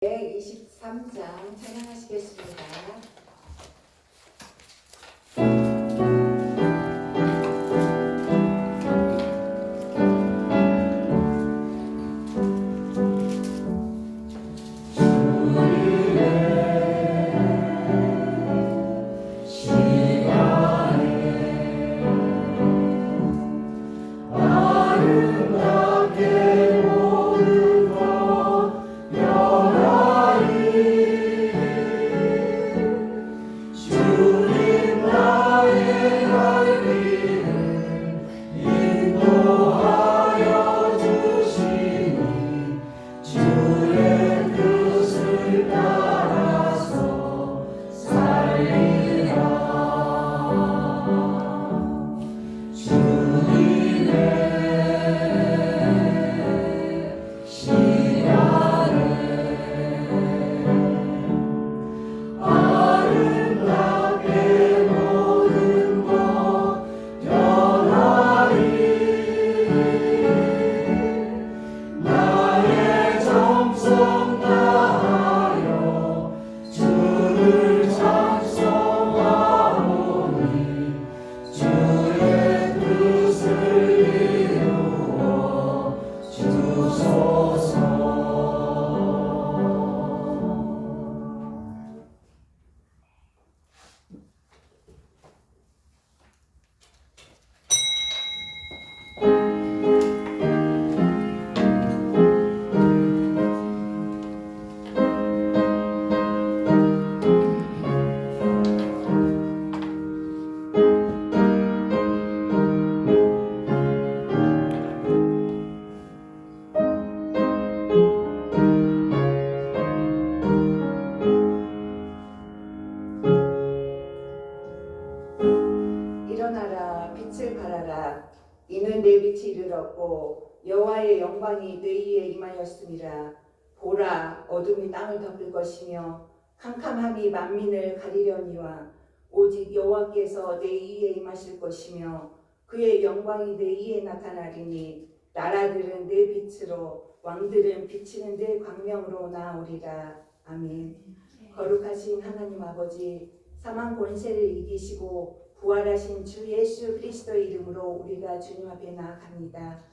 123장 찬양하시겠습니다. 일어나라, 빛을 발하라. 이는 내 빛이 이르렀고 여호와의 영광이 내 위에 임하였음이라. 보라, 어둠이 땅을 덮을 것이며 캄캄함이 만민을 가리려니와 오직 여호와께서 내 위에 임하실 것이며 그의 영광이 내 위에 나타나리니 나라들은 내 빛으로 왕들은 비치는 내 광명으로 나오리라. 아멘. 거룩하신 하나님 아버지, 사망 권세를 이기시고 부활하신 주 예수 그리스도의 이름으로 우리가 주님 앞에 나아갑니다.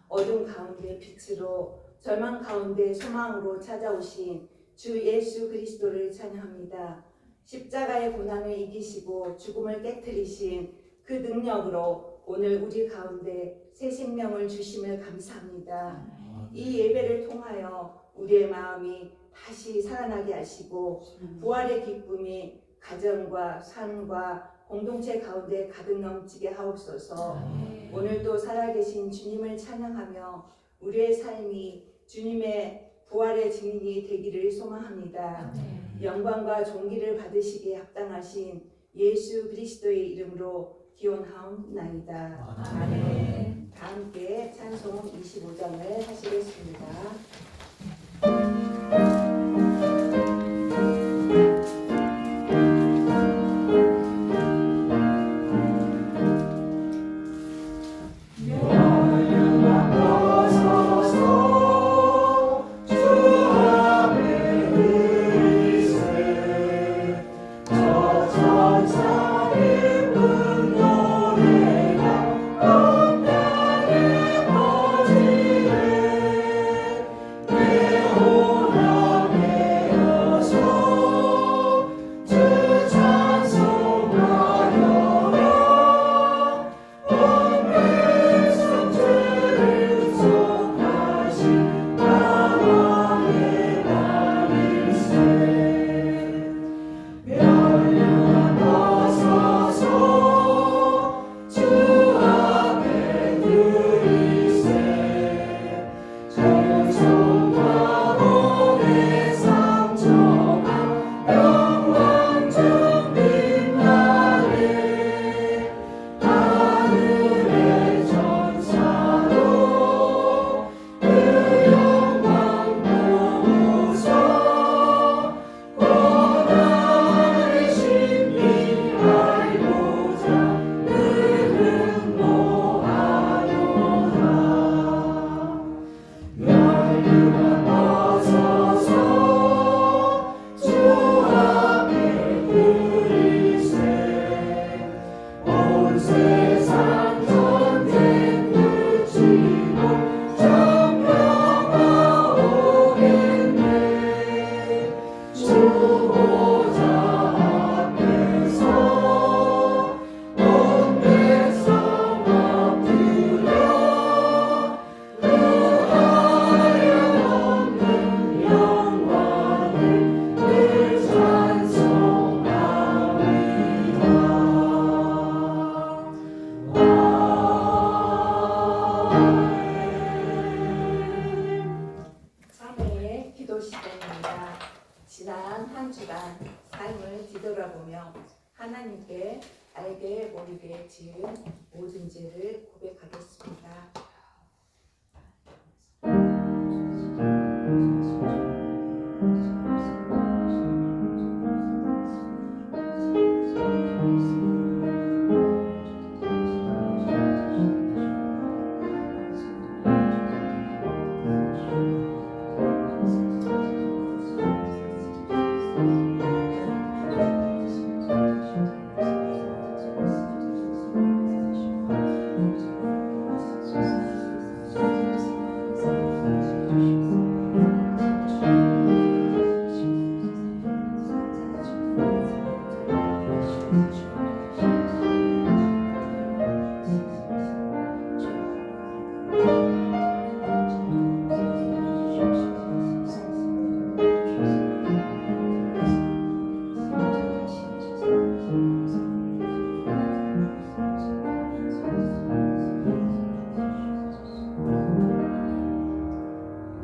어둠 가운데 빛으로, 절망 가운데 소망으로 찾아오신 주 예수 그리스도를 찬양합니다. 십자가의 고난을 이기시고 죽음을 깨뜨리신 그 능력으로 오늘 우리 가운데 새 생명을 주심을 감사합니다. 이 예배를 통하여 우리의 마음이 다시 살아나게 하시고 부활의 기쁨이 가정과 삶과 공동체 가운데 가득 넘치게 하옵소서. 오늘도 살아계신 주님을 찬양하며 우리의 삶이 주님의 부활의 증인이 되기를 소망합니다. 영광과 존귀를 받으시기에 합당하신 예수 그리스도의 이름으로 기원하옵나이다. 아멘. 다 함께 찬송 25장을 하시겠습니다. Oh 지난 한 주간 삶을 뒤돌아보며 하나님께 알게 모르게 지은 모든 죄를 고백하겠습니다.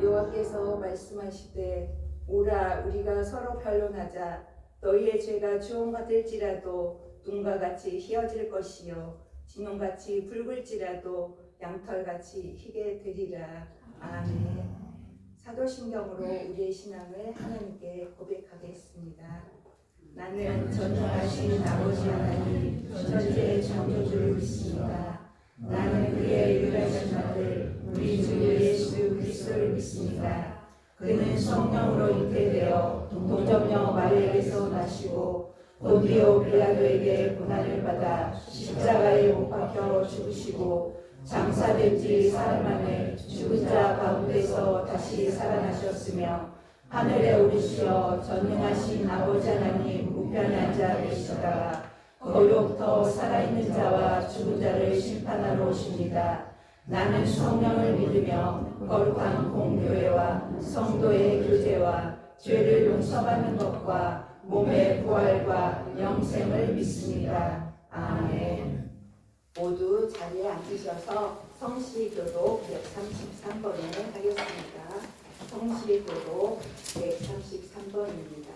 여호와께서 말씀하시되 오라 우리가 서로 변론하자. 너희의 죄가 주홍 같을지라도 눈과 같이 희어질 것이요 진홍같이 붉을지라도 양털같이 희게 되리라. 아멘. 사도신경으로 우리의 신앙을 하나님께 고백하겠습니다. 나는 전능하신 아버지 하나님 전지의 창조주를 믿습니다. 나는 그의 유일하신 아들 우리 주 예수 그리스도를 믿습니다. 그는 성령으로 잉태되어 동정녀 마리아에게서 나시고 본디오 빌라도에게 고난을 받아 십자가에 못 박혀 죽으시고 장사된 지 사흘 만에 죽은 자 가운데서 다시 살아나셨으며 하늘에 오르시어 전능하신 아버지 하나님 우편에 앉아 계시다가 거기로부터 살아있는 자와 죽은 자를 심판하러 오십니다. 나는 성령을 믿으며 거룩한 공교회와 성도의 교제와 죄를 용서받는 것과 몸의 부활과 영생을 믿습니다. 아멘. 모두 자리에 앉으셔서 성시교독 133번을 하겠습니다. 성시교독 133번입니다.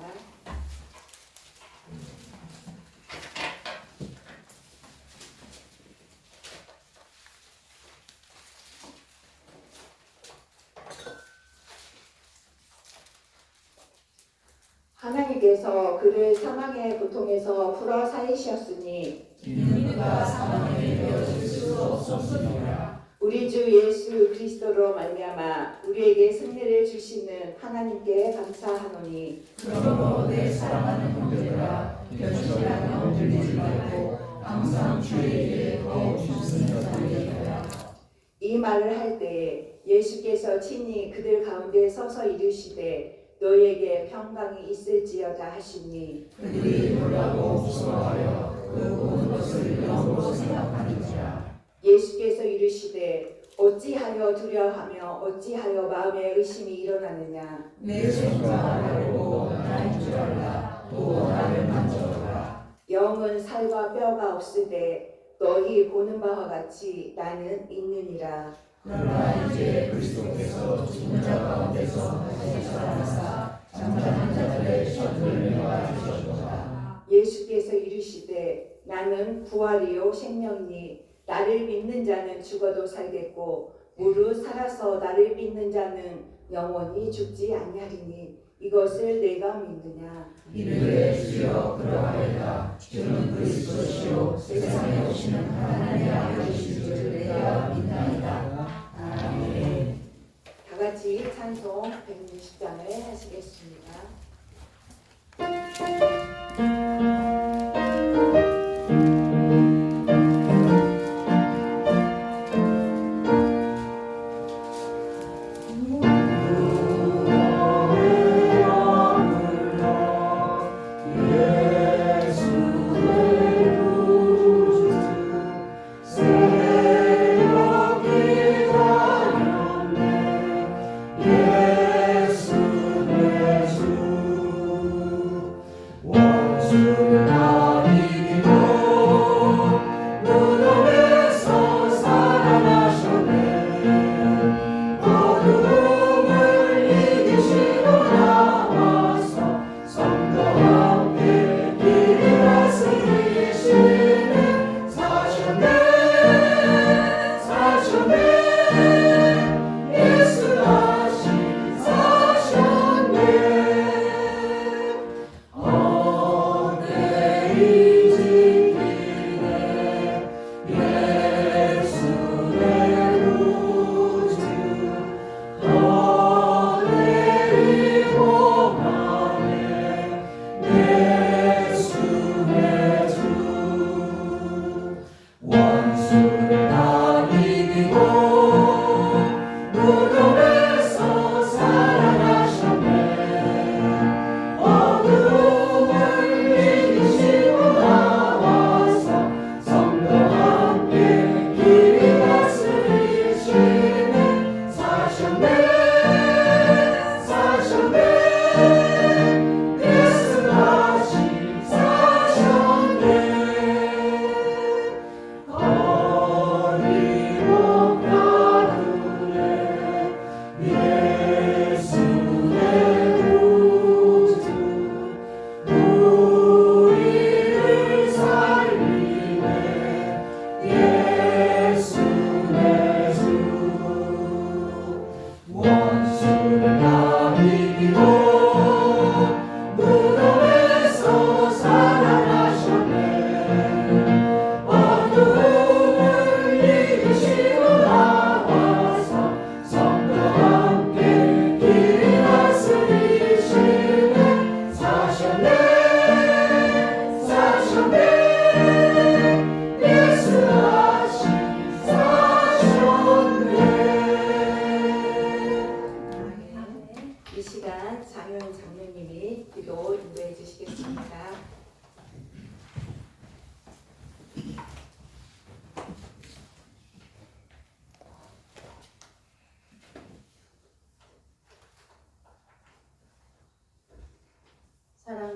하나님께서 그를 사망의 고통에서 풀어 살리셨으니 이는 그가 사망에 내어질 수 없었느니라. 우리 주 예수 그리스도로 말미암아 우리에게 승리를 주시는 하나님께 감사하노니 그러므로 내 사랑하는 형제들아 변심이라며 들리지 말고 항상 주의 일에 더욱 주승하리라. 이 말을 할 때에 예수께서 친히 그들 가운데 서서 이르시되 너희에게 평강이 있을지어다 하시니 그들이 놀라고 무서워하여 그 모든 것을 영으로 생각하는지라. 예수께서 이르시되 어찌하여 두려워하며 어찌하여 마음에 의심이 일어나느냐. 내 손과 알고 나인 줄 알라. 또 나를 만져라. 영은 살과 뼈가 없으되 너희 보는 바와 같이 나는 있느니라. 그러나 이제 그리스도께서 죽은 자 가운데서 다시 살아나사 잠자는 자들의 셔틀을 도와주셨도다. 예수께서 이르시되 나는 부활이요 생명이니 나를 믿는 자는 죽어도 살겠고 무릇 살아서 나를 믿는 자는 영원히 죽지 아니하리니 이것을 내가 믿느냐. 이르되 주여 그러하리라. 주는 그리스도시요 세상에 오시는 하나님의 아들이신 줄 내가 믿나이다. 아멘. 다 같이 찬송 160장을 하시겠습니다. 예수 내 주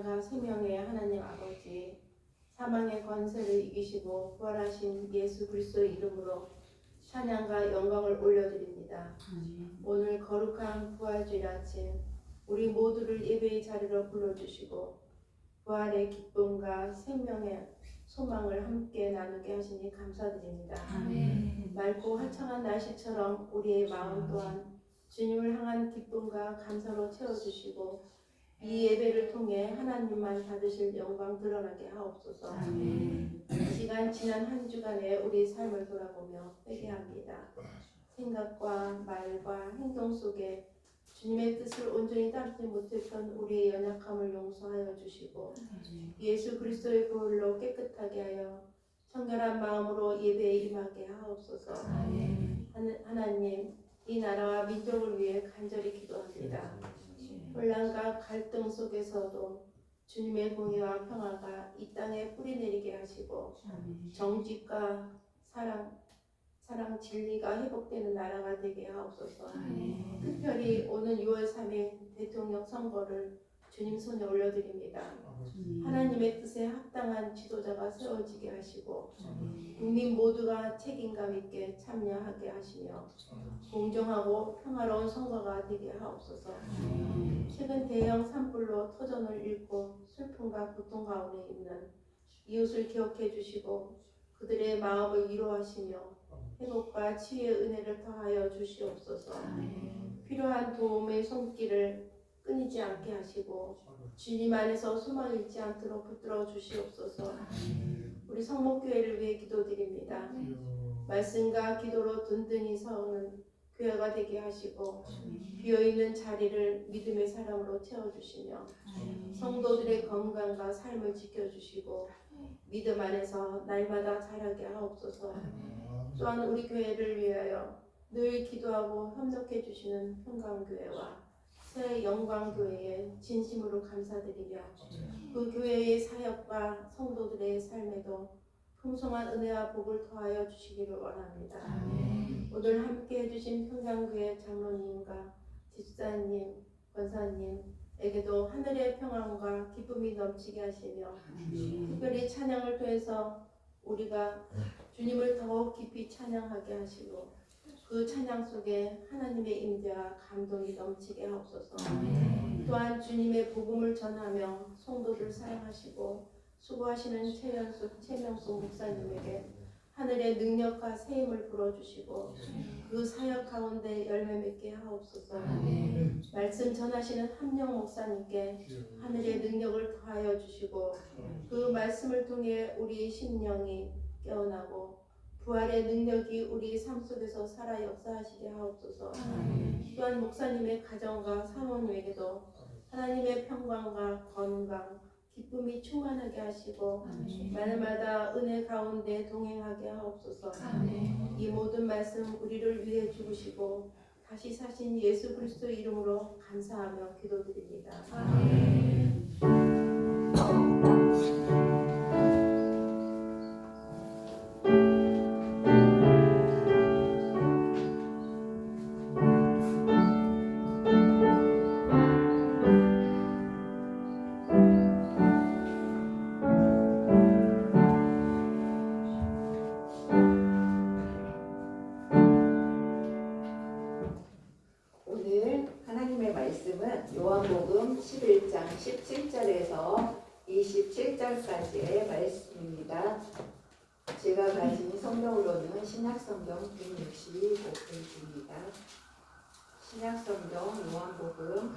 전능자가 생명의 하나님 아버지, 사망의 권세를 이기시고 부활하신 예수 그리스도의 이름으로 찬양과 영광을 올려드립니다. 오늘 거룩한 부활주일 아침 우리 모두를 예배의 자리로 불러주시고 부활의 기쁨과 생명의 소망을 함께 나누게 하시니 감사드립니다. 맑고 화창한 날씨처럼 우리의 마음 또한 주님을 향한 기쁨과 감사로 채워주시고 이 예배를 통해 하나님만 받으실 영광 드러나게 하옵소서. 시간 지난 한 주간의 우리 삶을 돌아보며 회개합니다. 생각과 말과 행동 속에 주님의 뜻을 온전히 따르지 못했던 우리의 연약함을 용서하여 주시고 예수 그리스도의 보혈로 깨끗하게 하여 청결한 마음으로 예배에 임하게 하옵소서. 하나님, 이 나라와 민족을 위해 간절히 기도합니다. 혼란과 갈등 속에서도 주님의 공의와 평화가 이 땅에 뿌리내리게 하시고 정직과 사랑 진리가 회복되는 나라가 되게 하옵소서. 특별히 오는 6월 3일 대통령 선거를 주님 손에 올려드립니다. 하나님의 뜻에 합당한 지도자가 세워지게 하시고 국민 모두가 책임감 있게 참여하게 하시며 공정하고 평화로운 선거가 되게 하옵소서. 최근 대형 산불로 터전을 잃고 슬픔과 고통 가운데 있는 이웃을 기억해 주시고 그들의 마음을 위로하시며 회복과 치유의 은혜를 더하여 주시옵소서. 필요한 도움의 손길을 끊이지 않게 하시고 주님 안에서 소망을 잃지 않도록 붙들어 주시옵소서. 우리 성목교회를 위해 기도드립니다. 말씀과 기도로 든든히 서는 교회가 되게 하시고 비어있는 자리를 믿음의 사람으로 채워주시며 성도들의 건강과 삶을 지켜주시고 믿음 안에서 날마다 자라게 하옵소서. 또한 우리 교회를 위하여 늘 기도하고 협력해 주시는 평강교회와 새 영광교회에 진심으로 감사드리며 그 교회의 사역과 성도들의 삶에도 풍성한 은혜와 복을 더하여 주시기를 원합니다. 오늘 함께 해주신 평강교회 장로님과 집사님, 권사님에게도 하늘의 평안과 기쁨이 넘치게 하시며 특별히 찬양을 통해서 우리가 주님을 더욱 깊이 찬양하게 하시고 그 찬양 속에 하나님의 임재와 감동이 넘치게 하옵소서. 또한 주님의 복음을 전하며 성도들 사랑하시고 수고하시는 최명숙 목사님에게 하늘의 능력과 세임을 불어주시고 그 사역 가운데 열매 맺게 하옵소서. 말씀 전하시는 함영 목사님께 하늘의 능력을 더하여 주시고 그 말씀을 통해 우리의 심령이 깨어나고 부활의 능력이 우리 삶 속에서 살아 역사하시게 하옵소서. 또한 목사님의 가정과 사모님에게도 하나님의 평강과 건강, 기쁨이 충만하게 하시고 날마다 은혜 가운데 동행하게 하옵소서. 이 모든 말씀 우리를 위해 주시고 다시 사신 예수 그리스도 이름으로 감사하며 기도드립니다. 오늘 하나님의 말씀은 요한복음 11장 17절에서 27절까지의 말씀입니다. 제가 가진 성경으로는 신약성경 165페이지입니다. 신약성경 요한복음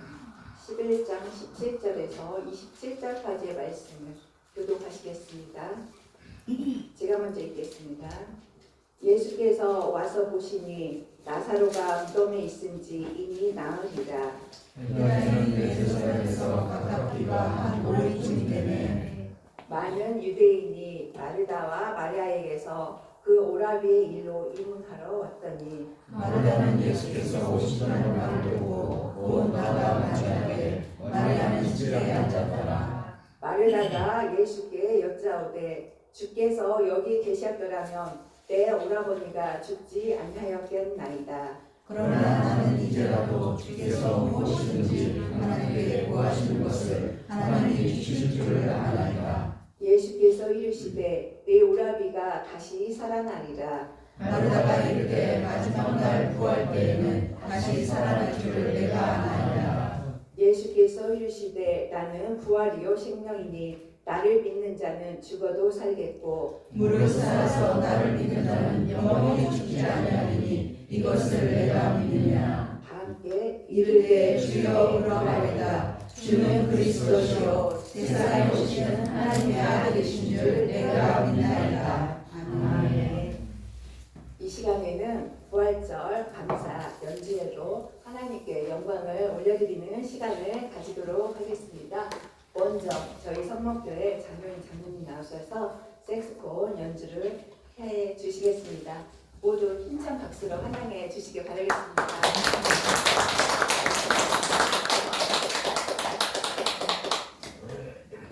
11장 17절에서 27절까지의 말씀을 교독하시겠습니다. 제가 먼저 읽겠습니다. 예수께서 와서 보시니 나사로가 무덤에 있은지 이미 나으니라. 유다는 예루살렘에서 가깝기가 한 오래쯤 되매 많은 유대인이 마르다와 마리아에게서 그 오라비의 일로 이문하러 왔더니 마르다는 예수께서 오신다는 말을 듣고 온 나라 마지막에 마리아는 집에 앉았더라. 마르다가 예수께 여짜오되 주께서 여기 계셨더라면 내 오라버니가 죽지 아니하였겠나이다. 그러나 나는 이제라도 주께서 무엇이든지 하나님께 구하시는 것을 하나님이 주실 다시 살아나리라. 마르다가 이르되 마지막 날 부활 때에는 다시 살아날 줄을 내가 아나이다. 예수께서 이르시되 나는 부활이요 생명이니 나를 믿는 자는 죽어도 살겠고 무릇 살아서 나를 믿는 자는 영원히 죽지 아니하리니 이것을 내가 믿느냐. 다 함께 이르되 주여 그러하리다. 주는 그리스도시요 세상에 오시는 하나님의 아들이신 줄 내가 믿나이다. 아멘. 이 시간에는 부활절 감사 연주회로 하나님께 영광을 올려드리는 시간을 가지도록 하겠습니다. 먼저 저희 성목교회 장로인 장로님 나오셔서 색소폰 연주를 해 주시겠습니다. 모두 힘찬 박수로 환영해 주시기 바라겠습니다.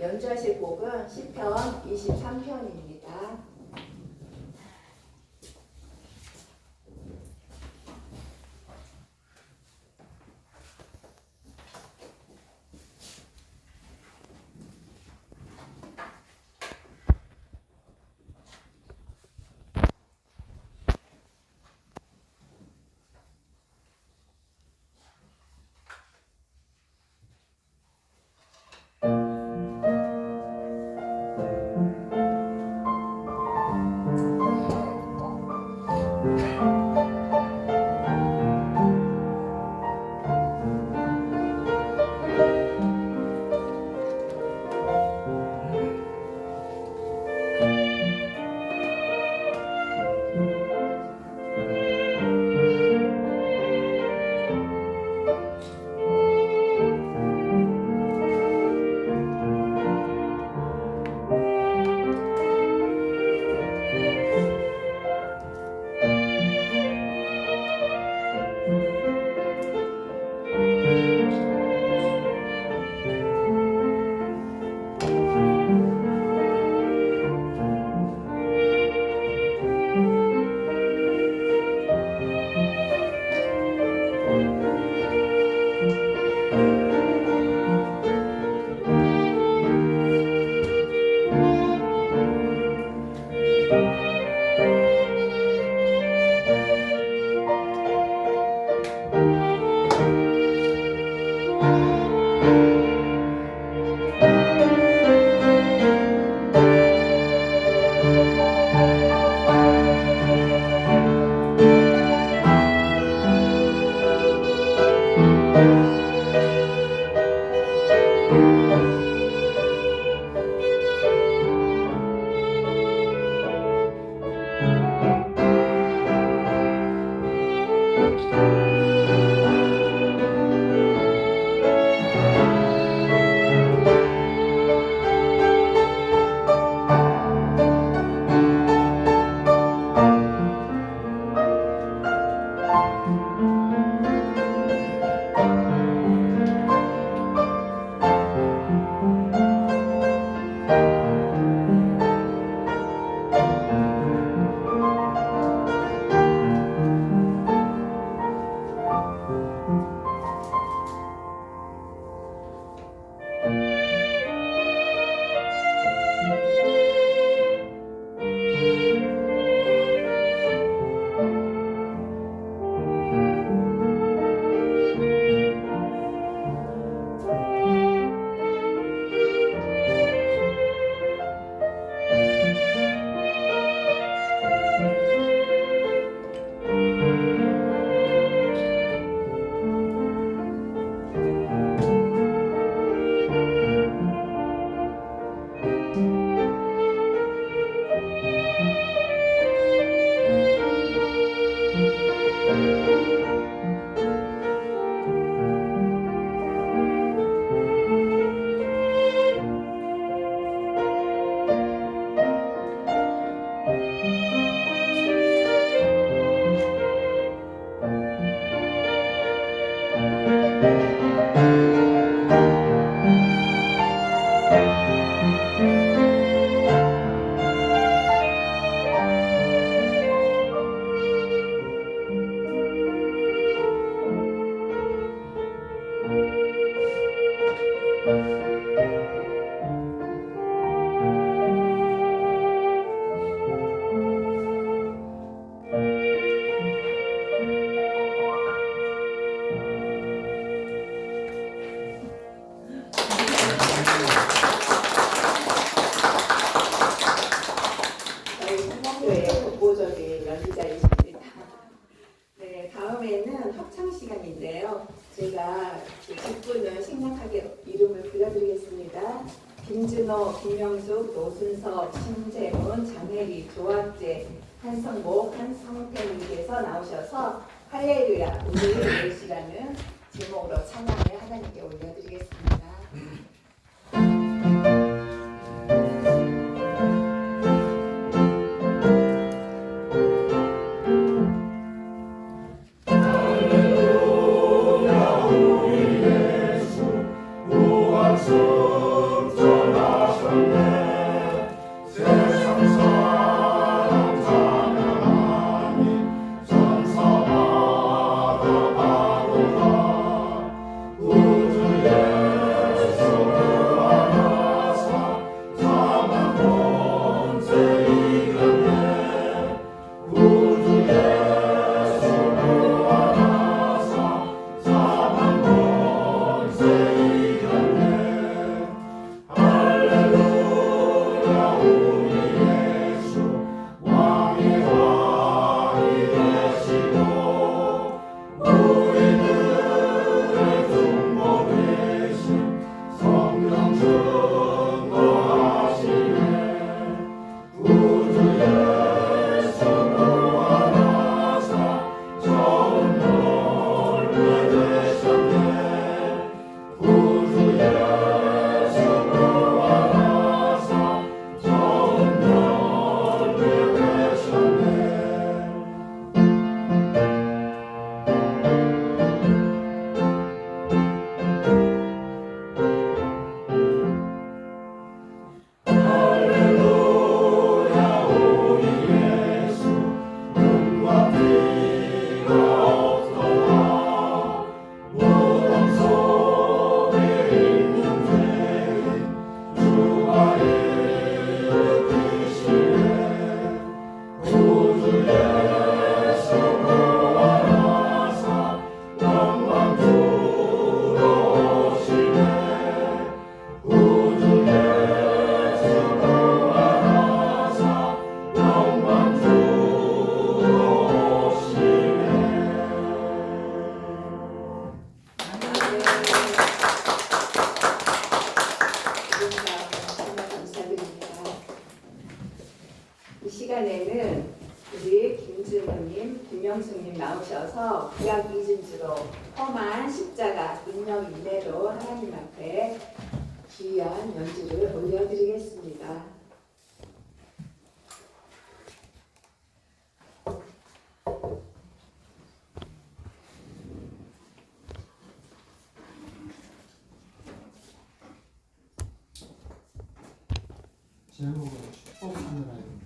연주하실 곡은 시편 23편입니다. 저희 성모교회 독보적인 연주자이십니다. 네, 다음에는 합창 시간인데요. 제가 직분은 생략하게 이름을 불러드리겠습니다. 김준호, 김명숙, 노순석, 신재문, 장혜리, 조학재, 한성목, 한성태님께서 나오셔서 할렐루야 우리의 예시라는 제목으로 찬양을 하나님께 올려드리겠습니다. 이 시간에는 우리 김준호님, 김명숙님 나오셔서 구약 이진주로 험한 십자가 능력 인내로 하나님 앞에 귀한 연주를 올려드리겠습니다. 제목은 축복하느라입니다.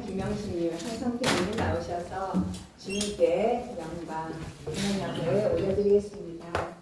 김명수님, 한성태님 나오셔서 주님께 영광, 찬양을 올려드리겠습니다.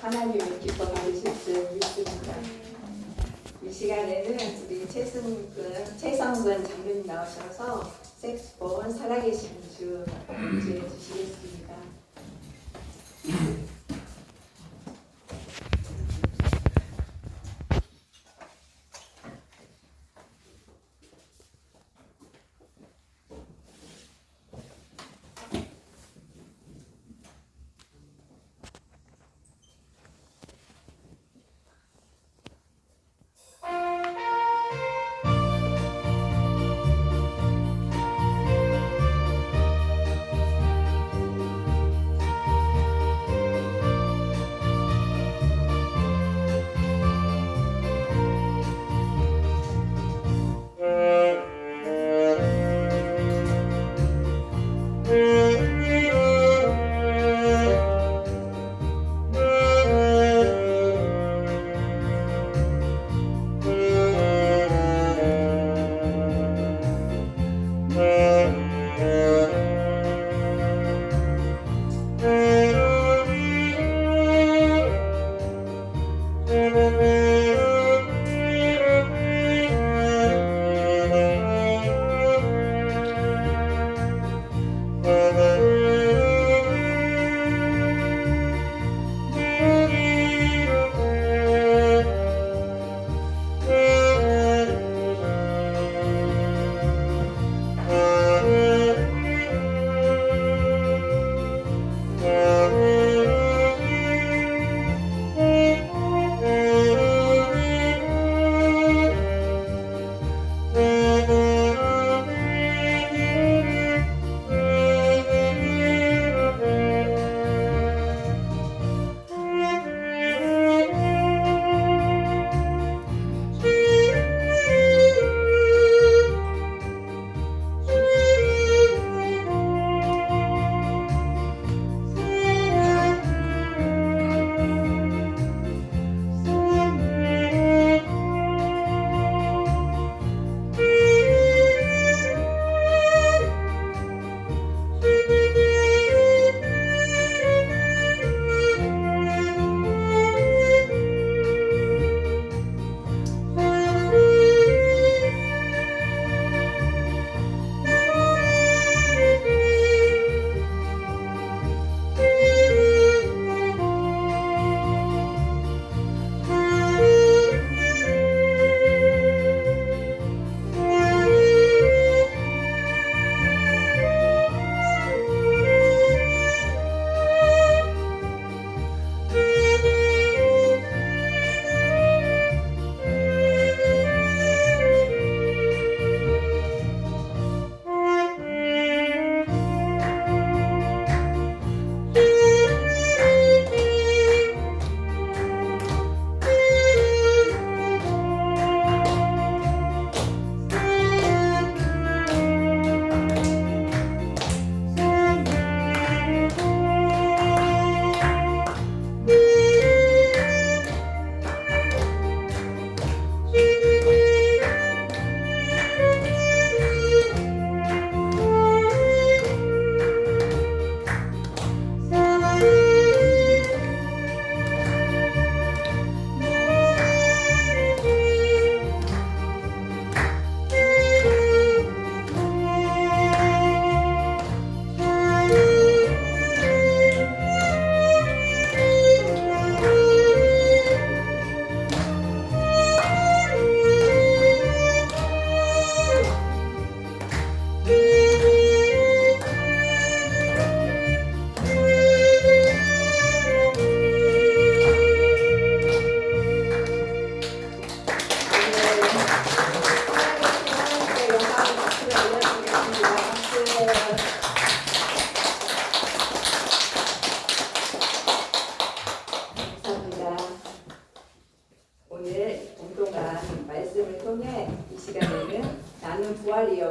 하나님의 기뻐 받으실 줄 믿습니다. 이 시간에는 우리 최성근 장로님 나오셔서 색소폰 살아계신 주 연주해 주시겠습니다.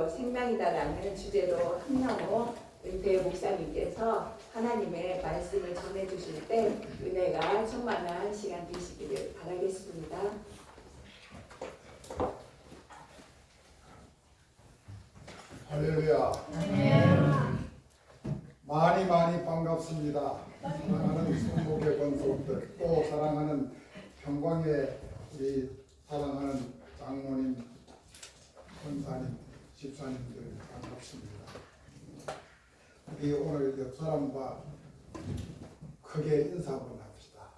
주여 생명이다라는 주제로 한영호 은퇴 목사님께서 하나님의 말씀을 전해주실 때 은혜가 충만한 시간 되시기를 바라겠습니다. 할렐루야. 많이 반갑습니다. 사랑하는 성목의 권속들, 또 사랑하는 평광의 우리 사랑하는 장로님, 권사님, 집사님들 반갑습니다. 우리 오늘 옆 사람과 크게 인사 한번 합시다.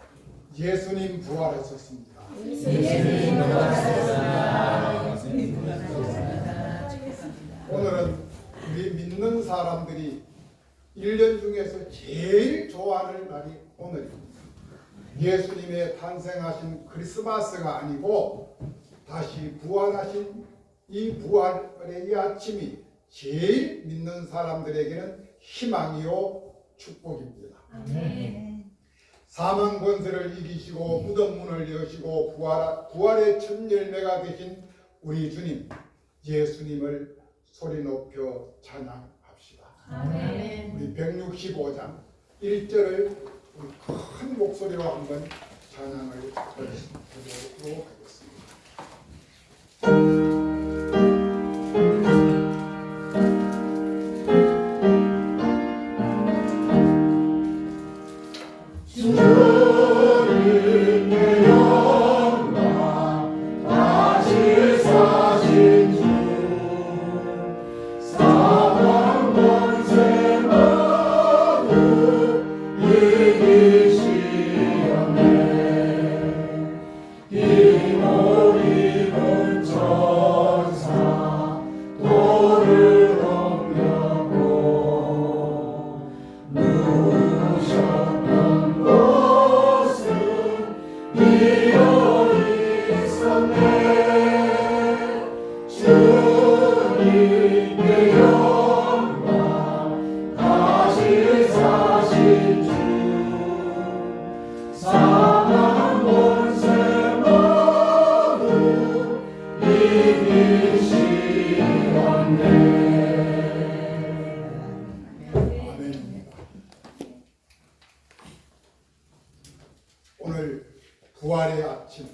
예수님 부활하셨습니다. 오늘은 우리 믿는 사람들이 1년 중에서 제일 좋아하는 날이 오늘입니다. 예수님의 탄생하신 크리스마스가 아니고 다시 부활하신 이 부활의 이 아침이 제일 믿는 사람들에게는 희망이요 축복입니다. 사망 권세를 이기시고 무덤 문을 여시고 부활의 첫 열매가 되신 우리 주님 예수님을 소리 높여 찬양합시다. 아멘. 우리 165장 1절을 우리 큰 목소리로 한번 찬양을 드리도록 하겠습니다. 오늘 부활의 아침,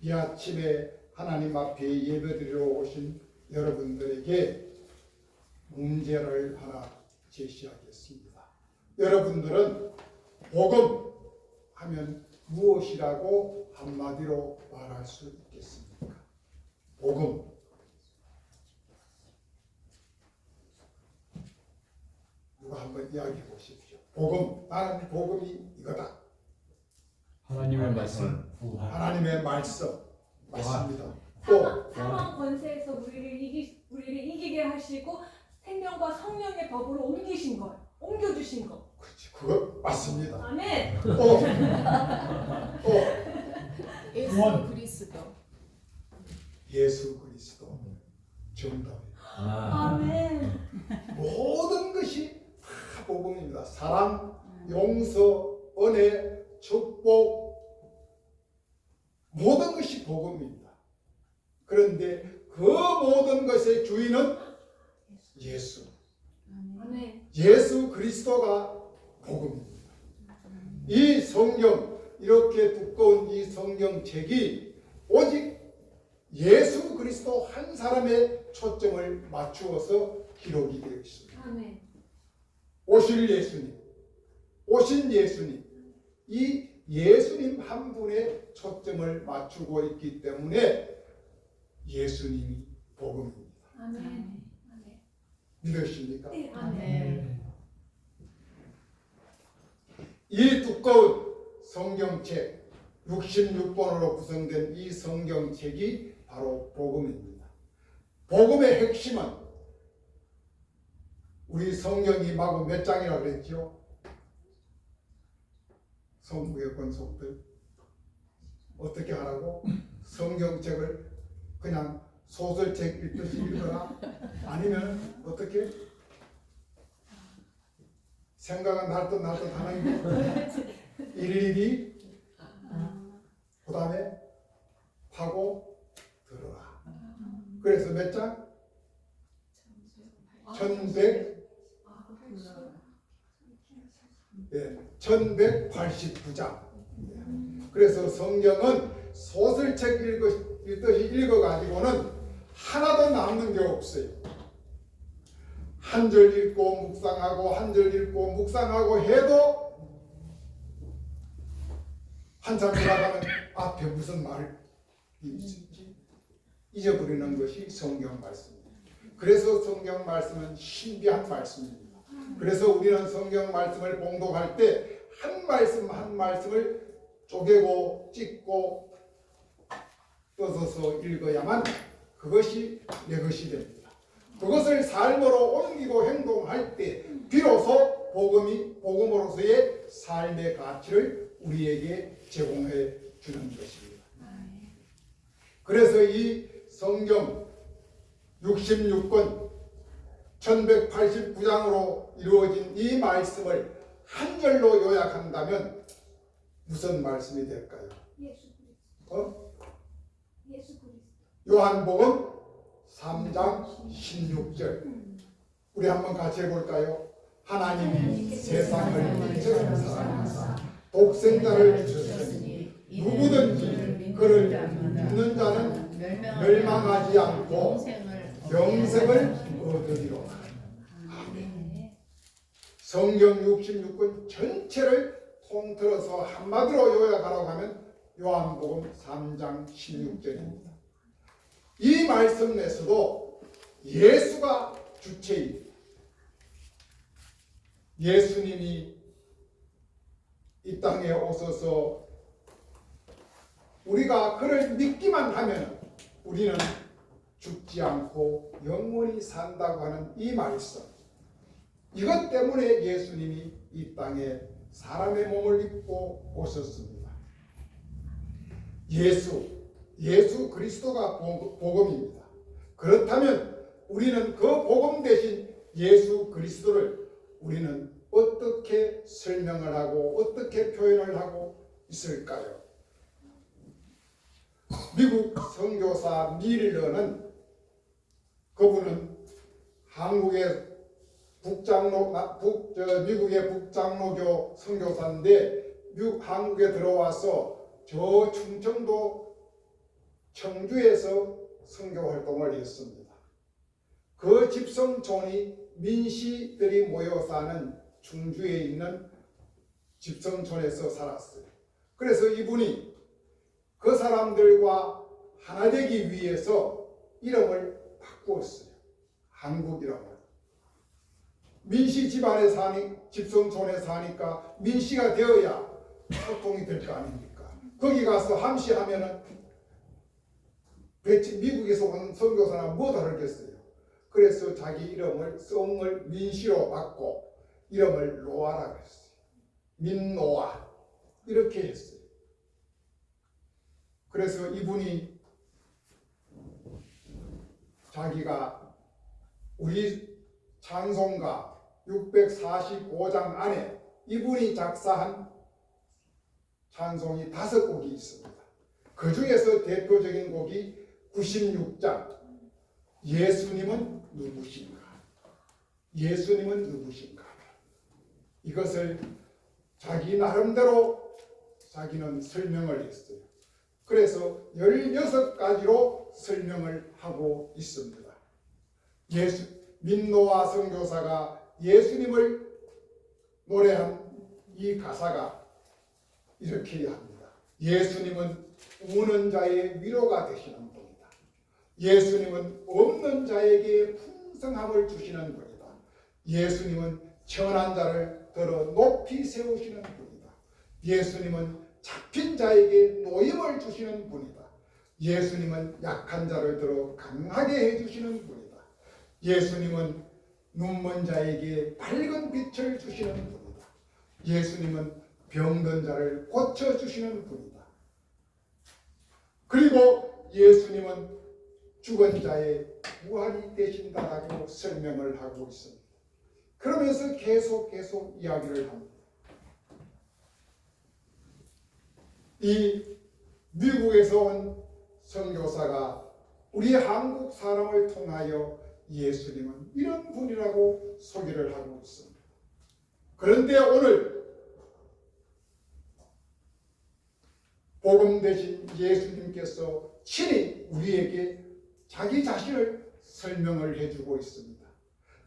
이 아침에 하나님 앞에 예배드리러 오신 여러분들에게 문제를 하나 제시하겠습니다. 여러분들은 복음 하면 무엇이라고 한마디로 말할 수 있겠습니까? 복음. 누가 한번 이야기해 보십시오. 복음, 나는 복음이 이거다. 하나님의 말씀. 하나님의 말씀. 맞습니다. 또 사망 권세에서 우리를 이기게 하시고 생명과 성령의 법으로 옮기신 거예요. 옮겨주신 거. 그렇지, 그거 맞습니다. 아멘. 또 예수 그리스도. 예수 그리스도 정답이에요. 아멘. 모든 것이 다 복음입니다. 사랑, 용서, 은혜, 축복, 모든 것이 복음입니다. 그런데 그 모든 것의 주인은 예수. 아멘. 예수 그리스도가 복음입니다. 이 성경, 이렇게 두꺼운 이 성경책이 오직 예수 그리스도 한 사람의 초점을 맞추어서 기록이 되어 있습니다. 아멘. 오실 예수님, 오신 예수님, 이 예수님 한 분의 초점을 맞추고 있기 때문에 예수님이 복음입니다. 아멘. 아멘. 믿으십니까? 네, 아멘. 아멘. 이 두꺼운 성경책 66권으로 구성된 이 성경책이 바로 복음입니다. 복음의 핵심은 우리 성경이 마구 몇 장이라고 그랬죠? 성부의 권속들 어떻게 하라고? 성경책을 그냥 소설책 읽듯이 읽거나 아니면 어떻게? 생각은 날듯 하는 게 일일이 그 다음에 파고 들어라. 그래서 몇 장? 1189장. 그래서 성경은 소설책 읽듯이 읽어가지고는 하나도 남는 게 없어요. 한 절 읽고 묵상하고 한 절 읽고 묵상하고 해도 한참 지나가면 앞에 무슨 말이 있을지 잊어버리는 것이 성경 말씀입니다. 그래서 성경 말씀은 신비한 말씀입니다. 그래서 우리는 성경 말씀을 봉독할 때 한 말씀 한 말씀을 쪼개고 찍고 뜯어서 읽어야만 그것이 내 것이 됩니다. 그것을 삶으로 옮기고 행동할 때 비로소 복음으로서의 삶의 가치를 우리에게 제공해 주는 것입니다. 그래서 이 성경 66권 1189장으로 이루어진 이 말씀을 한 절로 요약한다면 무슨 말씀이 될까요? 예수 그리스도. 예수 그리스도. 요한복음 3장 16절. 우리 한번 같이 해볼까요? 하나님이 세상을 이처럼 사랑하사 독생자를 주셨으니 누구든지 그를 믿는 자는 멸망하지 않고 영생을 얻으리로다. 성경 66권 전체를 통틀어서 한마디로 요약하라고 하면 요한복음 3장 16절입니다. 이 말씀 내에서도 예수가 주체입니다. 예수님이 이 땅에 오셔서 우리가 그를 믿기만 하면 우리는 죽지 않고 영원히 산다고 하는 이 말씀, 이것 때문에 예수님이 이 땅에 사람의 몸을 입고 오셨습니다. 예수 그리스도가 복음입니다. 그렇다면 우리는 그 복음 대신 예수 그리스도를 우리는 어떻게 설명을 하고 어떻게 표현을 하고 있을까요? 미국 선교사 밀러는 그분은 미국의 북장로교 선교사인데 한국에 들어와서 저 충청도 청주에서 선교 활동을 했습니다. 그 집성촌이 민씨들이 모여 사는 충주에 있는 집성촌에서 살았어요. 그래서 이분이 그 사람들과 하나 되기 위해서 이름을 바꾸었어요. 한국 이름을. 민씨 집안에 집성촌에 사니까 민씨가 되어야 소통이 될 거 아닙니까? 거기 가서 함씨하면은 미국에서 온 선교사나 뭐 다르겠어요? 그래서 자기 성을 민씨로 바꿔 이름을 노아라고 했어요. 민노아 이렇게 했어요. 그래서 이분이 자기가 우리 찬송가 645장 안에 이분이 작사한 찬송이 5곡이 있습니다. 그 중에서 대표적인 곡이 96장 예수님은 누구신가? 예수님은 누구신가? 이것을 자기 나름대로 자기는 설명을 했어요. 그래서 16가지로 설명을 하고 있습니다. 민노아 선교사가 예수님을 노래한 이 가사가 이렇게 합니다. 예수님은 우는 자의 위로가 되시는 분이다. 예수님은 없는 자에게 풍성함을 주시는 분이다. 예수님은 천한 자를 들어 높이 세우시는 분이다. 예수님은 잡힌 자에게 노임을 주시는 분이다. 예수님은 약한 자를 들어 강하게 해주시는 분이다. 예수님은 눈먼 자에게 밝은 빛을 주시는 분이다. 예수님은 병든 자를 고쳐주시는 분이다. 그리고 예수님은 죽은 자의 부활이 되신다라고 설명을 하고 있습니다. 그러면서 계속 이야기를 합니다. 이 미국에서 온 선교사가 우리 한국 사람을 통하여 예수님은 이런 분이라고 소개를 하고 있습니다. 그런데 오늘 복음 대신 예수님께서 친히 우리에게 자기 자신을 설명을 해주고 있습니다.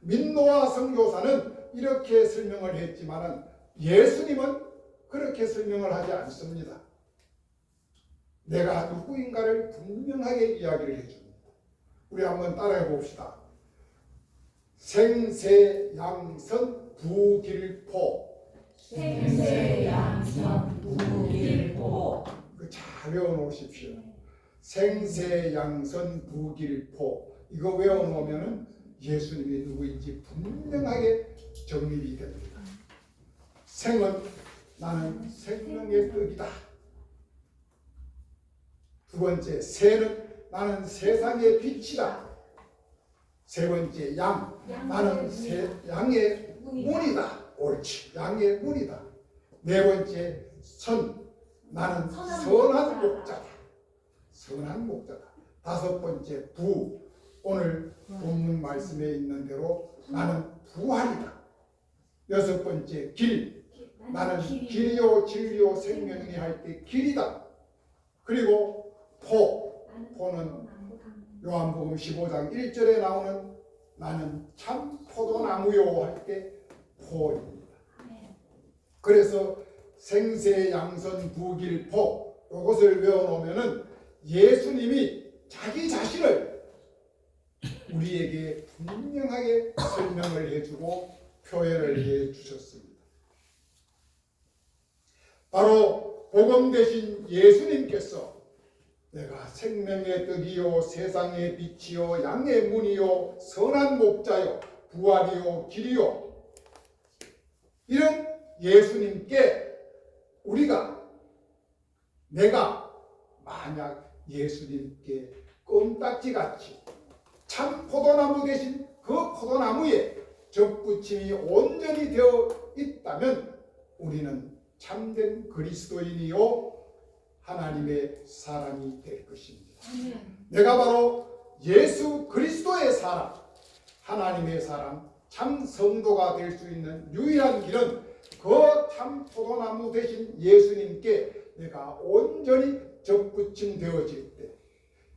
민노아 선교사는 이렇게 설명을 했지만 예수님은 그렇게 설명을 하지 않습니다. 내가 누구인가를 분명하게 이야기를 해줍니다. 우리 한번 따라해 봅시다. 생세양선 부길포. 생세양선 부길포. 잘 외워놓으십시오. 생세양선 부길포. 이거 외워놓으면 예수님이 누구인지 분명하게 정립이 됩니다. 생은 나는 생명의 떡이다. 두 번째, 세는 나는 세상의 빛이다. 세 번째, 나는 양의 문이다. 옳지, 양의 문이다. 네 번째, 나는 선한 목자다. 선한 목자다. 다섯 번째, 오늘 본문 말씀에 있는 대로 나는 부활이다. 여섯 번째, 나는 길이요 진리요 생명이 할 때 길이다. 그리고 포는 요한복음 15장 1절에 나오는 나는 참 포도나무요 할 때 포입니다. 그래서 생세양선 부길포 이것을 외워놓으면 예수님이 자기 자신을 우리에게 분명하게 설명을 해주고 표현을 해주셨습니다. 바로 복음 대신 예수님께서 내가 생명의 떡이요 세상의 빛이요 양의 문이요 선한 목자요 부활이요 길이요 이런 예수님께 내가 만약 예수님께 껌딱지같이 참 포도나무 대신 그 포도나무에 접붙임이 온전히 되어 있다면 우리는 참된 그리스도인이요 하나님의 사람이 될 것입니다. 내가 바로 예수 그리스도의 사람, 하나님의 사람, 참 성도가 될 수 있는 유일한 길은 그 참 포도나무 대신 예수님께 내가 온전히 접붙임 되어질 때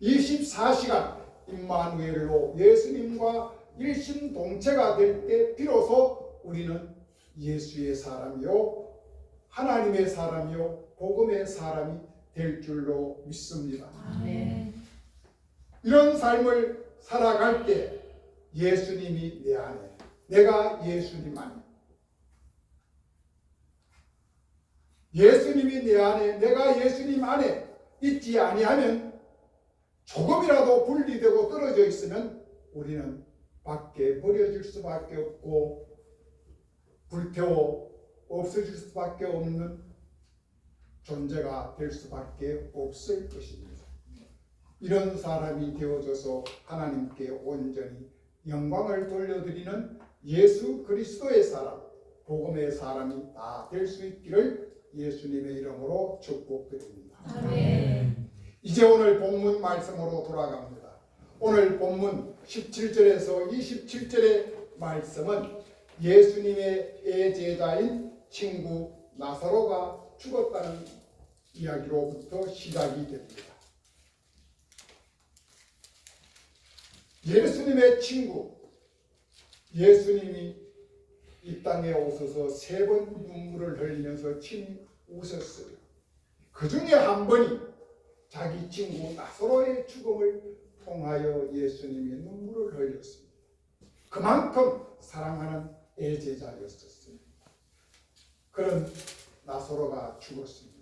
24시간 임마누엘로 예수님과 일심동체가 될 때 비로소 우리는 예수의 사람이요 하나님의 사람이요 복음의 사람이 될 줄로 믿습니다. 아멘. 이런 삶을 살아갈 때 예수님이 내 안에, 내가 예수님 안에, 예수님이 내 안에, 내가 예수님 안에 있지 아니하면 조금이라도 분리되고 떨어져 있으면 우리는 밖에 버려질 수밖에 없고 불태워 없어질 수밖에 없는 존재가 될 수밖에 없을 것입니다. 이런 사람이 되어져서 하나님께 온전히 영광을 돌려드리는 예수 그리스도의 사람, 복음의 사람이 다 될 수 있기를 예수님의 이름으로 축복드립니다. 아멘. 이제 오늘 본문 말씀으로 돌아갑니다. 오늘 본문 17절에서 27절의 말씀은 예수님의 애제자인 친구 나사로가 죽었다는 이야기로부터 시작이 됩니다. 예수님의 친구, 예수님이 이 땅에 오셔서 3번 눈물을 흘리면서 친히 웃었어요. 그 중에 한 번이 자기 친구 나사로의 죽음을 통하여 예수님이 눈물을 흘렸습니다. 그만큼 사랑하는 애제자였었어요. 그런 나사로가 죽었습니다.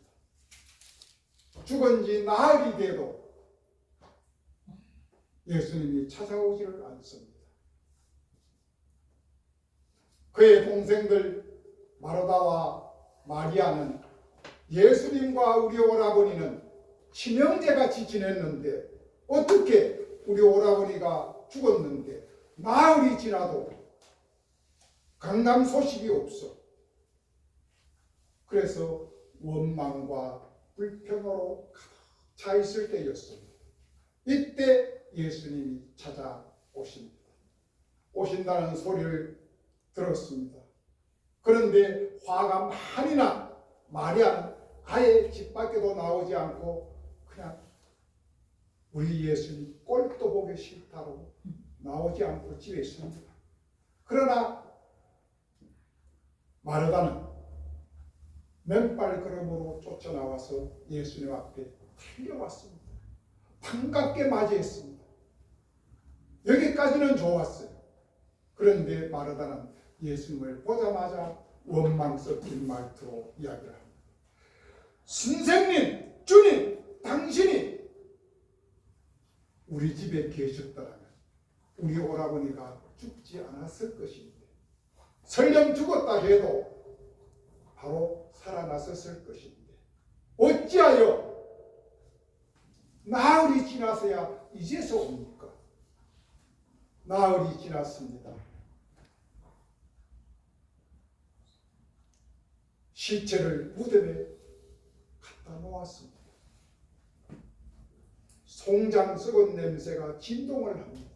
죽은 지 나흘이 돼도 예수님이 찾아오지를 않습니다. 그의 동생들 마르다와 마리아는 예수님과 우리 오라버니는 친형제같이 지냈는데 어떻게 우리 오라버니가 죽었는데 나흘이 지나도 강남 소식이 없어. 그래서 원망과 불평으로 가득 차 있을 때였습니다. 이때 예수님이 찾아오십니다. 오신다는 소리를 들었습니다. 그런데 화가 많이 나 마리아는 아예 집 밖에도 나오지 않고 그냥 우리 예수님 꼴도 보기 싫다고 나오지 않고 집에 있습니다. 그러나 마르다는 맨발 걸음으로 쫓아나와서 예수님 앞에 달려왔습니다. 반갑게 맞이했습니다. 여기까지는 좋았어요. 그런데 마르다는 예수님을 보자마자 원망 섞인 말투로 이야기를 합니다. 선생님, 주님, 당신이 우리 집에 계셨더라면 우리 오라버니가 죽지 않았을 것인데, 설령 죽었다 해도 바로 살아났었을 것인데, 어찌하여 나흘이 지나서야 이제서 옵니까? 나흘이 지났습니다. 시체를 무덤에 갖다 놓았습니다. 송장 썩은 냄새가 진동을 합니다.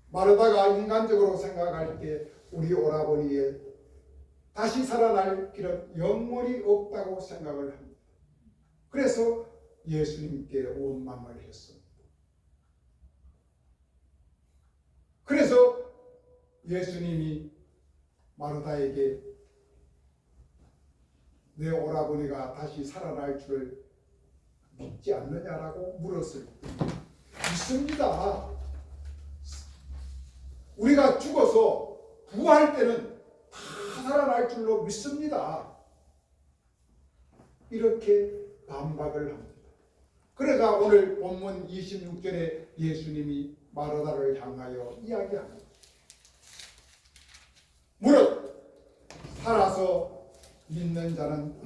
마르다가 인간적으로 생각할 때 우리 오라버니의 다시 살아날 길은 영원히 없다고 생각을 합니다. 그래서 예수님께 원망을 했습니다. 그래서 예수님이 마르다에게 내 오라버니가 다시 살아날 줄을 믿지 않느냐라고 물었을 때, 믿습니다. 우리가 죽어서 부활할 때는 다 살아날 줄로 믿습니다. 이렇게 반박을 합니다. 그러자 오늘 본문 26절에 예수님이 마르다를 향하여 이야기합니다. 무릇 살아서 믿는 자는,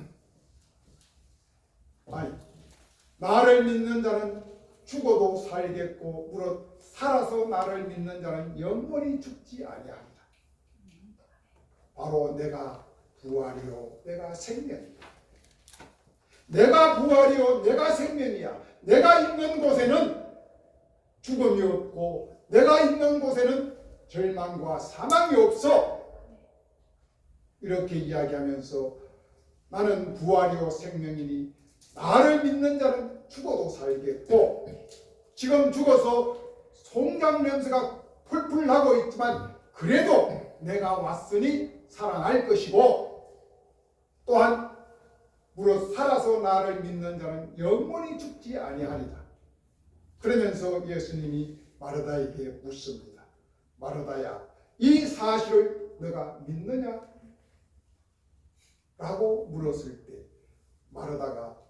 나를 믿는 자는 죽어도 살겠고 무릇 살아서 나를 믿는 자는 영원히 죽지 아니하리라. 바로 내가 부활이요 내가 생명이야. 내가 부활이요 내가 생명이야. 내가 있는 곳에는 죽음이 없고 내가 있는 곳에는 절망과 사망이 없어. 이렇게 이야기하면서 나는 부활이요 생명이니 나를 믿는 자는 죽어도 살겠고, 지금 죽어서 송장 냄새가 풀풀 나고 있지만 그래도 내가 왔으니 살아날 것이고, 또한 무릇 살아서 나를 믿는 자는 영원히 죽지 아니하리라. 그러면서 예수님이 마르다에게 묻습니다. 마르다야, 이 사실을 너가 믿느냐? 라고 물었을 때 마르다가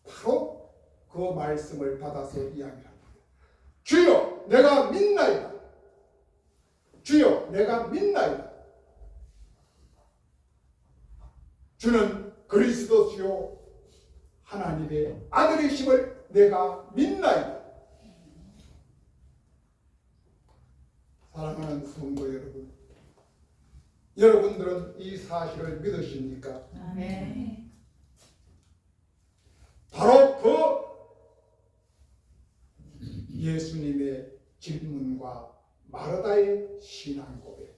바로 그 말씀을 받아서 이야기합니다. 주여 내가 믿나이다. 주여 내가 믿나이다. 주는 그리스도시요 하나님의 아들이심을 내가 믿나이다. 사랑하는 성도 여러분, 여러분들은 이 사실을 믿으십니까? 네. 바로 그 예수님의 질문과 마르다의 신앙 고백.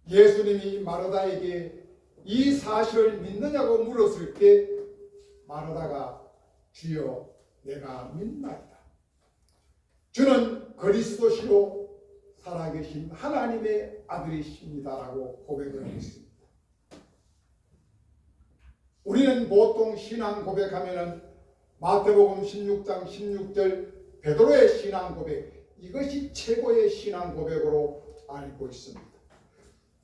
예수님이 마르다에게 이 사실을 믿느냐고 물었을 때 마르다가 주여 내가 믿나이다. 주는 그리스도시요 살아계신 하나님의 아들이십니다라고 고백을 했습니다. 우리는 보통 신앙 고백하면은 마태복음 16장 16절 베드로의 신앙 고백, 이것이 최고의 신앙 고백으로 알고 있습니다.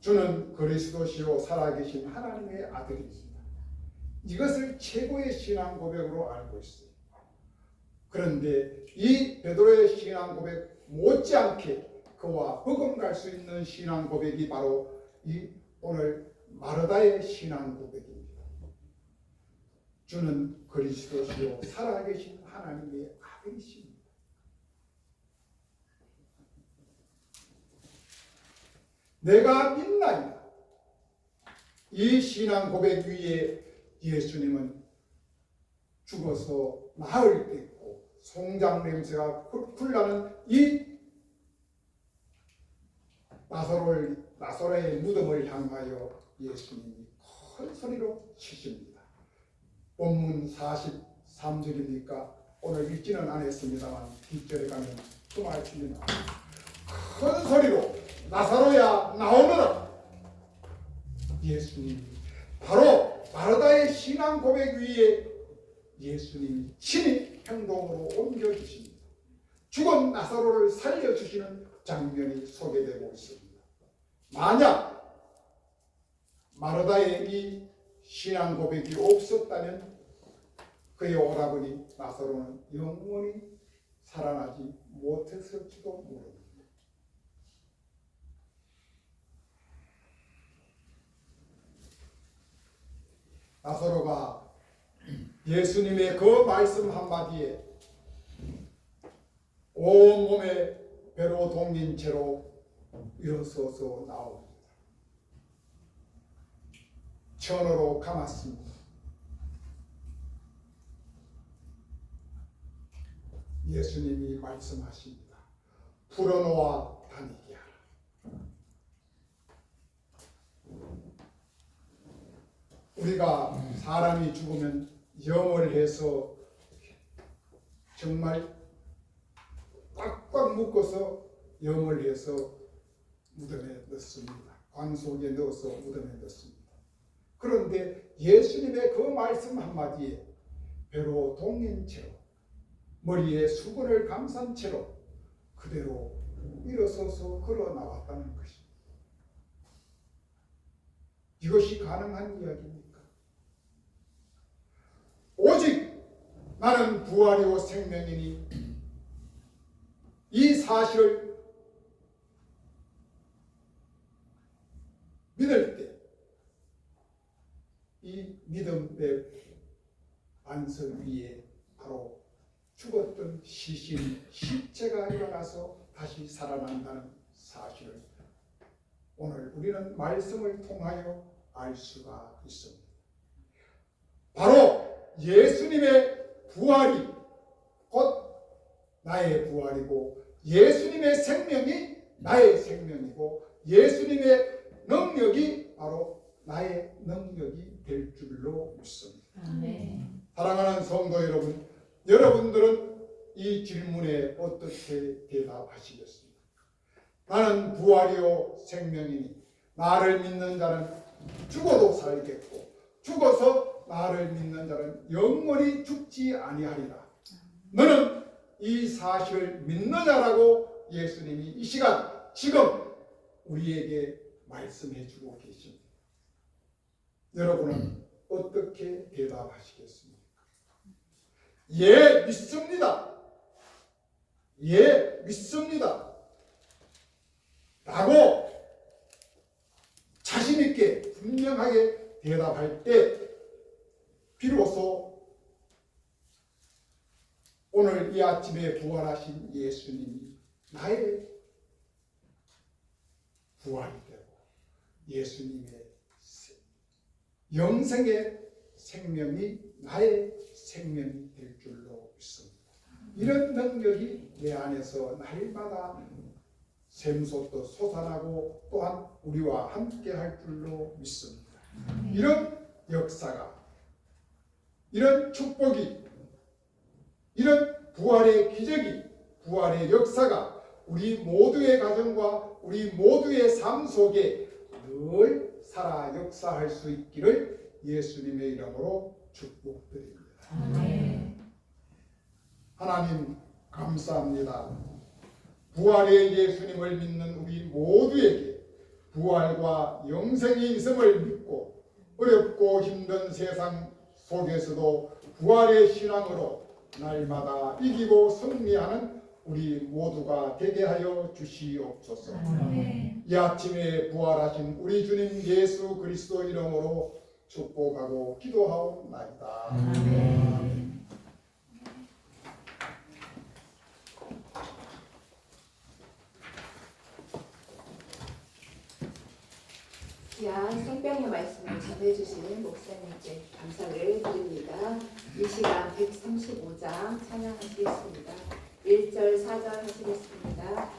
주는 그리스도시요 살아계신 하나님의 아들입니다. 이것을 최고의 신앙 고백으로 알고 있습니다. 그런데 이 베드로의 신앙 고백 못지않게 그와 버금갈 수 있는 신앙 고백이 바로 이 오늘 마르다의 신앙 고백입니다. 주는 그리스도시요 살아계신 하나님의 아들이십니다. 내가 믿나이다. 이 신앙 고백 위에 예수님은 죽어서 나흘 됐고 송장 냄새가 훌훌 나는 이 나사로의 무덤을 향하여 예수님이 큰 소리로 치십니다. 본문 43절입니까? 오늘 읽지는 않았습니다만 뒷절에 가면 그 말씀이 나옵니다. 큰 소리로 나사로야 나오너라. 예수님이 바로 마르다의 신앙 고백 위에 예수님이 친히 행동으로 옮겨주십니다. 죽은 나사로를 살려주시는 장면이 소개되고 있습니다. 만약 마르다의 이 신앙 고백이 없었다면 그의 오라버니 나사로는 영원히 살아나지 못했을지도 모릅니다. 나사로가 예수님의 그 말씀 한마디에 온몸에 배로 동인 채로 일어서서 나옵니다. 천으로 감았습니다. 예수님이 말씀하십니다. 풀어놓아 다니게 하라. 우리가 사람이 죽으면 염을 해서 정말 꽉꽉 묶어서 염을 해서 무덤에 넣습니다. 관 속에 넣어서 무덤에 넣습니다. 그런데 예수님의 그 말씀 한마디에 배로 동인 채로 머리에 수건을 감싼 채로 그대로 일어서서 걸어 나왔다는 것입니다. 이것이 가능한 이야기입니까? 오직 나는 부활이요 생명이니 이 사실을 믿을 때 이 믿음의 반석 위에 바로 죽었던 시체가 일어나서 다시 살아난다는 사실을 오늘 우리는 말씀을 통하여 알 수가 있습니다. 바로 예수님의 부활이 곧 나의 부활이고 예수님의 생명이 나의 생명이고 예수님의 능력이 바로 나의 능력이 될 줄로 믿습니다. 사랑하는 성도 여러분, 여러분들은 이 질문에 어떻게 대답하시겠습니까? 나는 부활이요 생명이니 나를 믿는 자는 죽어도 살겠고 죽어서 나를 믿는 자는 영원히 죽지 아니하리라. 너는 이 사실을 믿느냐라고 예수님이 이 시간 지금 우리에게 말씀해 주고 계십니다. 여러분은 어떻게 대답하시겠습니까? 예, 믿습니다. 예, 믿습니다. 라고 자신 있게 분명하게 대답할 때 비로소 오늘 이 아침에 부활하신 예수님이 나의 부활이 되고 예수님의 영생의 생명이 나의 생명이 될 줄로 믿습니다. 이런 능력이 내 안에서 날마다 샘솟듯 솟아나고 또한 우리와 함께 할 줄로 믿습니다. 이런 역사가, 이런 축복이, 이런 부활의 기적이, 부활의 역사가 우리 모두의 가정과 우리 모두의 삶 속에 늘 살아 역사할 수 있기를 예수님의 이름으로 축복드립니다. 하나님 감사합니다. 부활의 예수님을 믿는 우리 모두에게 부활과 영생이 있음을 믿고 어렵고 힘든 세상 속에서도 부활의 신앙으로 날마다 이기고 승리하는 우리 모두가 되게 하여 주시옵소서. 이 아침에 부활하신 우리 주님 예수 그리스도 이름으로 축복하고 기도하옵나이다. 귀한 생명의 말씀을 전해주시는 목사님께 감사를 드립니다. 이 시간 135장 찬양하시겠습니다. 1절 4절 하시겠습니다.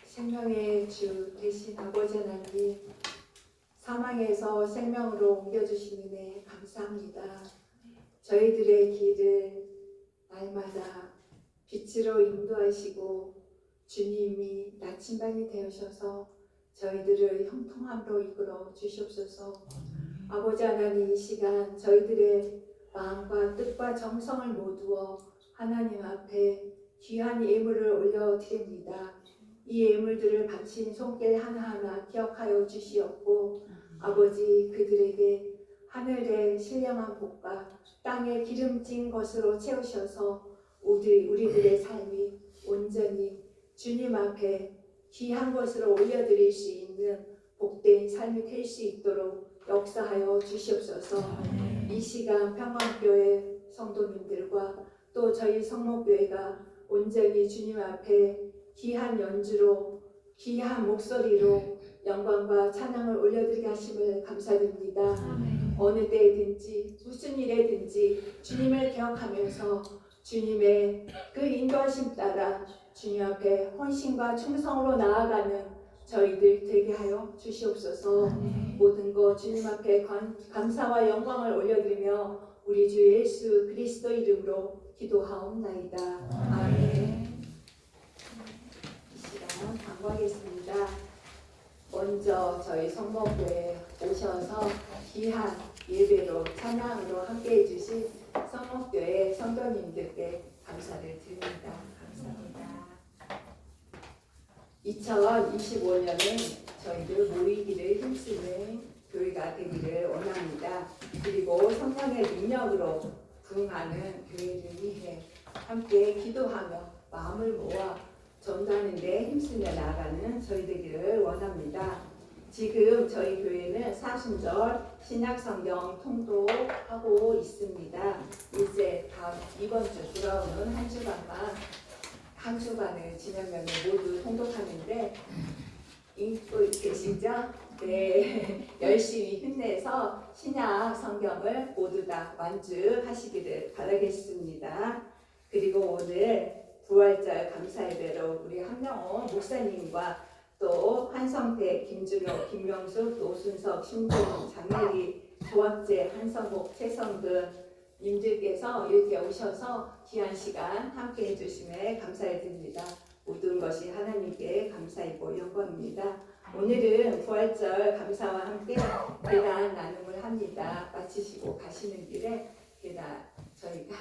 생명의 주 되신 아버지 하나님, 사망에서 생명으로 옮겨주신 은혜 감사합니다. 저희들의 길을 날마다 빛으로 인도하시고 주님이 나침반이 되어셔서 저희들을 형통함으로 이끌어 주시옵소서. 아버지 하나님, 이 시간 저희들의 마음과 뜻과 정성을 모두어 하나님 앞에 귀한 예물을 올려드립니다. 이 예물들을 바친 손길 하나하나 기억하여 주시옵고, 아버지 그들에게 하늘의 신령한 복과 땅의 기름진 것으로 채우셔서 우리들의 삶이 온전히 주님 앞에 귀한 것으로 올려드릴 수 있는 복된 삶이 될 수 있도록 역사하여 주시옵소서. 이 시간 평강교회 성도님들과 또 저희 성목교회가 온전히 주님 앞에 귀한 연주로 귀한 목소리로 영광과 찬양을 올려드리게 하심을 감사드립니다. 어느 때든지 무슨 일에든지 주님을 기억하면서 주님의 그 인도하심 따라 주님 앞에 헌신과 충성으로 나아가는 저희들 되게 하여 주시옵소서. 모든 것 주님 앞에 감사와 영광을 올려드리며 우리 주 예수 그리스도 이름으로 기도하옵나이다. 아멘. 이 시간 강구하겠습니다. 먼저 먼저 저희 성목교에 오셔서 귀한 예배로 찬양으로 함께 해주신 성목교회 성도님들께 감사를 드립니다. 감사합니다. 2025년은 저희들 모이기를 힘쓰는 교회가 되기를 원합니다. 그리고 성령의 능력으로 부흥하는 교회를 위해 함께 기도하며 마음을 모아 전도하는 데 힘쓰며 나아가는 저희 되기를 원합니다. 지금 저희 교회는 사순절 신약성경 통독하고 있습니다. 이제 이번 주 돌아오는 한 주간을 지나면 모두 통독하는데 읽고 계시죠? 네, 열심히 힘내서 신약 성경을 모두 다 완주하시기를 바라겠습니다. 그리고 오늘 부활절 감사예배로 우리 한명호 목사님과 또 한성태, 김준호, 김명숙, 노순석, 신종, 장혜리, 조학재, 한성복, 최성근 님들께서 이렇게 오셔서 귀한 시간 함께 해주심에 감사드립니다. 모든 것이 하나님께 감사이고 영광입니다. 오늘은 부활절 감사와 함께 계단 나눔을 합니다. 마치시고 가시는 길에 계단 저희가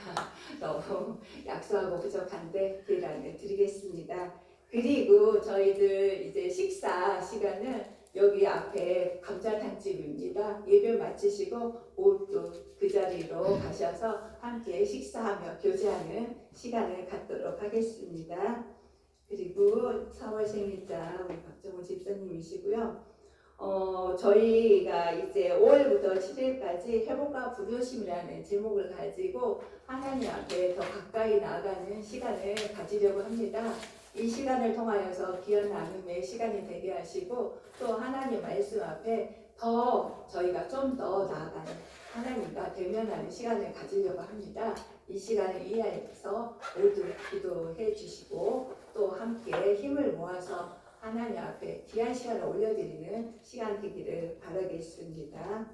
너무 약소하고 부족한데 계단을 드리겠습니다. 그리고 저희들 이제 식사 시간은 여기 앞에 감자탕집입니다. 예배 마치시고 모두 그 자리로 가셔서 함께 식사하며 교제하는 시간을 갖도록 하겠습니다. 그리고 4월 생일자 우리 박정호 집사님이시고요. 저희가 이제 5월부터 7일까지 회복과 부르심이라는 제목을 가지고 하나님 앞에 더 가까이 나아가는 시간을 가지려고 합니다. 이 시간을 통하여서 귀한 나눔의 시간이 되게 하시고 또 하나님 말씀 앞에 더 저희가 좀 더 나아가는 하나님과 대면하는 시간을 가지려고 합니다. 이 시간을 이해해서 모두 기도해 주시고 또 함께 힘을 모아서 하나님 앞에 귀한 시간을 올려드리는 시간 되기를 바라겠습니다.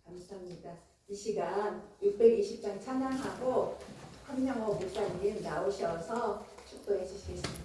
감사합니다. 이 시간 620장 찬양하고 한명호 목사님 나오셔서 축도해 주시겠습니다.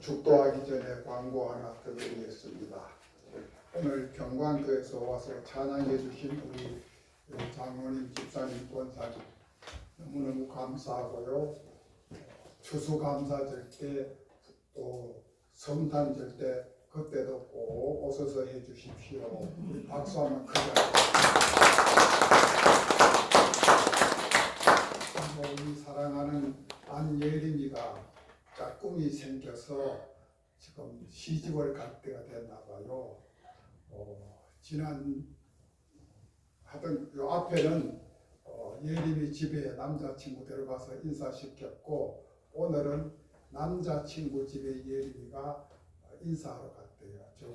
축도하기 전에 광고 하나 드리겠습니다. 오늘 경광교에서 와서 찬양해 주신 우리 장로님, 집사님, 권사님 너무너무 감사하고요. 추수감사절 때 또 성탄절 때 그때도 꼭 오셔서 해 주십시오. 우리 박수 한번 크게 하시죠. 우리 사랑하는 안예린이가 꿈이 생겨서 지금 시집을 갈 때가 됐나 봐요. 지난 하던 요 앞에는 예림이 집에 남자친구 데려가서 인사시켰고 오늘은 남자친구 집에 예림이가 인사하러 갔대요. 저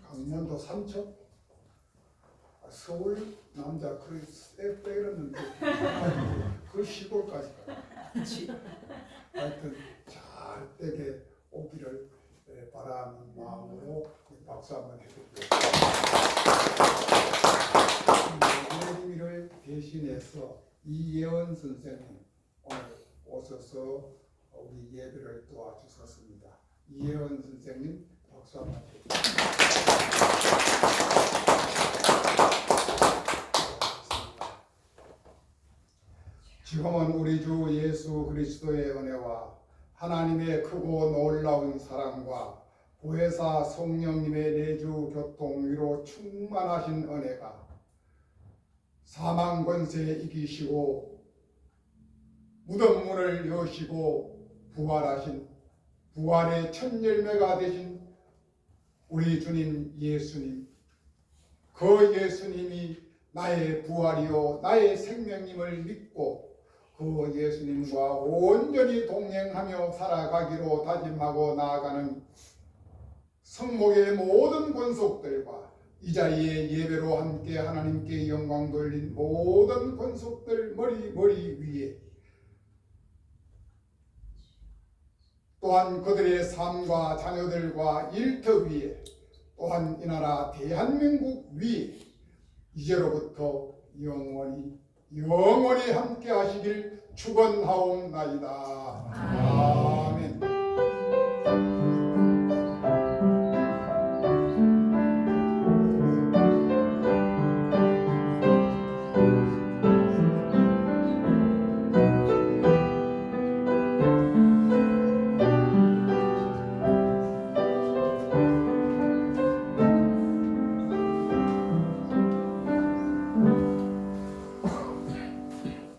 강원도 삼척 서울 남자 그 빼려는데 그 시골까지 가요. 하여튼 잘 되게 오기를 바라는 마음으로 박수 한번 해드리겠습니다. 예림이를 대신해서 이예원 선생님 오늘 오셔서 우리 예배를 도와주셨습니다. 이예원 선생님 박수 한번 해드리겠습니다. 지금은 우리 주 예수 그리스도의 은혜와 하나님의 크고 놀라운 사랑과 보혜사 성령님의 내주 교통 위로 충만하신 은혜가 사망 권세 이기시고 무덤 문을 여시고 부활하신 부활의 첫 열매가 되신 우리 주님 예수님, 그 예수님이 나의 부활이요 나의 생명임을 믿고 그 예수님과 온전히 동행하며 살아가기로 다짐하고 나아가는 성목의 모든 권속들과 이 자리에 예배로 함께 하나님께 영광 돌린 모든 권속들 머리 위에 또한 그들의 삶과 자녀들과 일터 위에 또한 이 나라 대한민국 위에 이제로부터 영원히 함께 하시길 축원하옵나이다. 아멘.